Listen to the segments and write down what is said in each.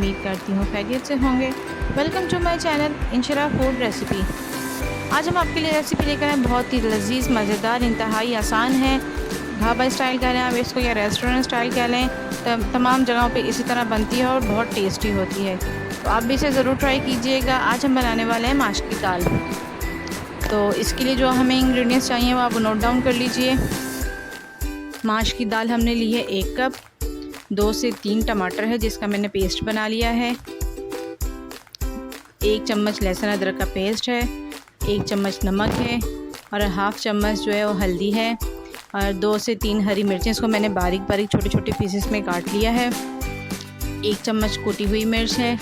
उम्मीद करती हूँ खैरियत से होंगे। Welcome to my channel Inshra food recipe. आज हम आपके लिए रेसिपी लेकर आए बहुत ही लजीज, मज़ेदार, इंतहाई आसान है। ढाबा स्टाइल कह लें आप इसको या रेस्टोरेंट स्टाइल कह लें, तमाम जगहों पे इसी तरह बनती है और बहुत टेस्टी होती है। तो आप भी इसे ज़रूर ट्राई कीजिएगा। आज हम बनाने वाले हैं माश की दाल। तो इसके लिए जो हमें इंग्रेडिएंट्स चाहिए वो आप नोट डाउन कर लीजिए। माश की दाल हमने ली है 1 कप। 2 से 3 टमाटर है जिसका मैंने पेस्ट बना लिया है। 1 चम्मच लहसुन अदरक का पेस्ट है। 1 चम्मच नमक है और हाफ़ चम्मच जो है वो हल्दी है। और 2 से 3 हरी मिर्चें, इसको मैंने बारीक बारीक छोटे छोटे पीसेस में काट लिया है। 1 चम्मच कुटी हुई मिर्च है।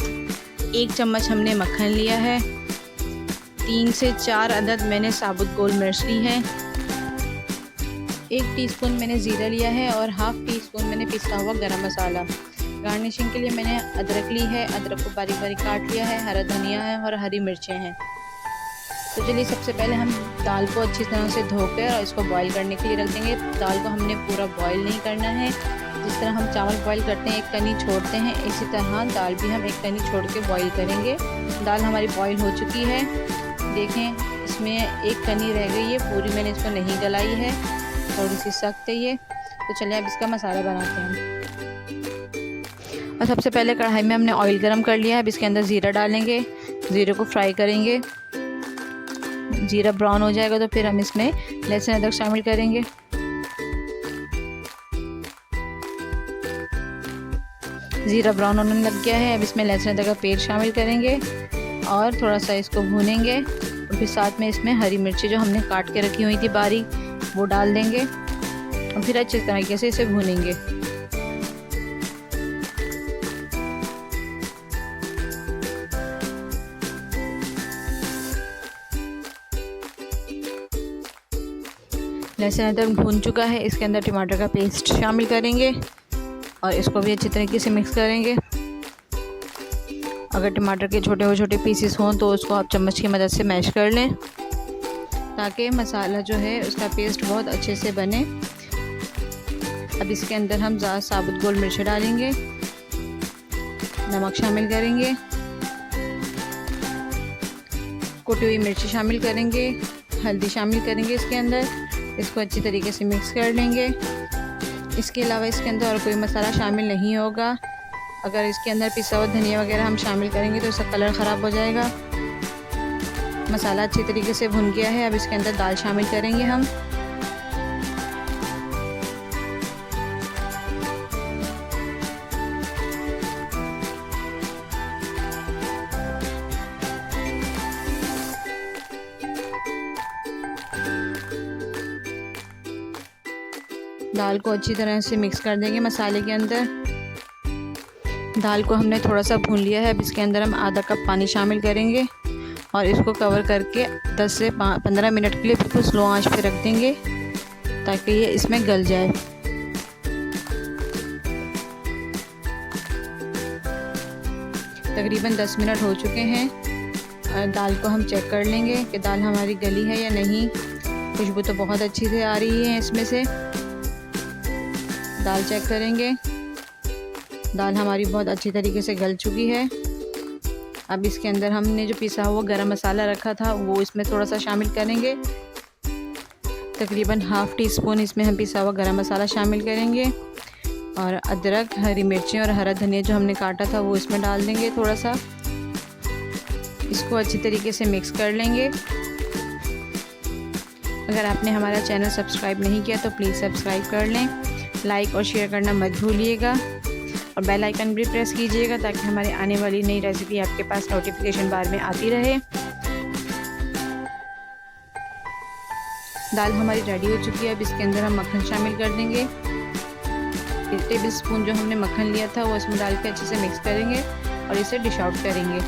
1 चम्मच हमने मक्खन लिया है। 3 से 4 अदद मैंने साबुत गोल मिर्च ली है। 1 टीस्पून मैंने ज़ीरा लिया है और हाफ़ टी स्पून मैंने पिसा हुआ गरम मसाला। गार्निशिंग के लिए मैंने अदरक ली है, अदरक को बारीक बारीक काट लिया है। हरा धनिया है और हरी मिर्चें हैं। तो चलिए सबसे पहले हम दाल को अच्छी तरह से धोकर और इसको बॉईल करने के लिए रख देंगे। दाल को हमने पूरा बॉईल नहीं करना है। जिस तरह हम चावल बॉईल करते हैं, 1 कनी छोड़ते हैं, इसी तरह दाल भी हम 1 कनी छोड़ के बॉईल करेंगे। दाल हमारी बॉईल हो चुकी है। देखें इसमें 1 कनी रह गई है, पूरी मैंने इसको नहीं गलाई है, थोड़ी सी सख्त है ये। तो चलिए अब इसका मसाला बनाते हैं। और सबसे पहले कढ़ाई में हमने ऑयल गरम कर लिया है। अब इसके अंदर ज़ीरा डालेंगे। ज़ीरे को फ्राई करेंगे। ज़ीरा ब्राउन हो जाएगा तो फिर हम इसमें लहसुन अदरक शामिल करेंगे। ज़ीरा ब्राउन होने लग गया है। अब इसमें लहसुन अदरक का पेस्ट शामिल करेंगे और थोड़ा सा इसको भूनेंगे। और फिर साथ में इसमें हरी मिर्ची जो हमने काट के रखी हुई थी बारीक, वो डाल देंगे और फिर अच्छे तरीके से इसे भूनेंगे। लहसुन अदरक भून चुका है। इसके अंदर टमाटर का पेस्ट शामिल करेंगे और इसको भी अच्छी तरीके से मिक्स करेंगे। अगर टमाटर के छोटे पीसेस हों तो उसको आप चम्मच की मदद से मैश कर लें ताकि मसाला जो है उसका पेस्ट बहुत अच्छे से बने। अब इसके अंदर हम साबुत गोल मिर्च डालेंगे, नमक शामिल करेंगे, कुटी हुई मिर्ची शामिल करेंगे, हल्दी शामिल करेंगे इसके अंदर। इसको अच्छी तरीके से मिक्स कर लेंगे। इसके अलावा इसके अंदर और कोई मसाला शामिल नहीं होगा। अगर इसके अंदर पिसा हुआ धनिया वगैरह हम शामिल करेंगे तो इसका कलर ख़राब हो जाएगा। मसाला अच्छी तरीके से भुन गया है। अब इसके अंदर दाल शामिल करेंगे हम। दाल को अच्छी तरह से मिक्स कर देंगे मसाले के अंदर। दाल को हमने थोड़ा सा भून लिया है। अब इसके अंदर हम आधा कप पानी शामिल करेंगे और इसको कवर करके 10 से 15 मिनट के लिए बिल्कुल स्लो आंच पे रख देंगे ताकि ये इसमें गल जाए। तकरीबन 10 मिनट हो चुके हैं और दाल को हम चेक कर लेंगे कि दाल हमारी गली है या नहीं। खुशबू तो बहुत अच्छी से आ रही है इसमें से। दाल चेक करेंगे। दाल हमारी बहुत अच्छी तरीके से गल चुकी है। अब इसके अंदर हमने जो पिसा हुआ गरम मसाला रखा था वो इसमें थोड़ा सा शामिल करेंगे। तकरीबन हाफ़ टी स्पून इसमें हम पिसा हुआ गरम मसाला शामिल करेंगे और अदरक, हरी मिर्चें और हरा धनिया जो हमने काटा था वो इसमें डाल देंगे थोड़ा सा। इसको अच्छी तरीके से मिक्स कर लेंगे। अगर आपने हमारा चैनल सब्सक्राइब नहीं किया तो प्लीज़ सब्सक्राइब कर लें। लाइक और शेयर करना मत भूलिएगा और बेल आइकन भी प्रेस कीजिएगा ताकि हमारे आने वाली नई रेसिपी आपके पास नोटिफिकेशन बार में आती रहे। दाल हमारी रेडी हो चुकी है। अब इसके अंदर हम मक्खन शामिल कर देंगे। 1 टेबल स्पून जो हमने मक्खन लिया था वो इसमें डाल के अच्छे से मिक्स करेंगे और इसे डिश आउट करेंगे।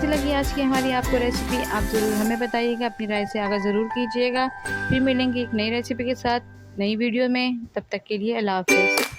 कैसी लगी आज की हमारी आपको रेसिपी, आप ज़रूर हमें बताइएगा। अपनी राय से आगाह ज़रूर कीजिएगा। फिर मिलेंगे एक नई रेसिपी के साथ नई वीडियो में। तब तक के लिए अल्लाह हाफ़िज़।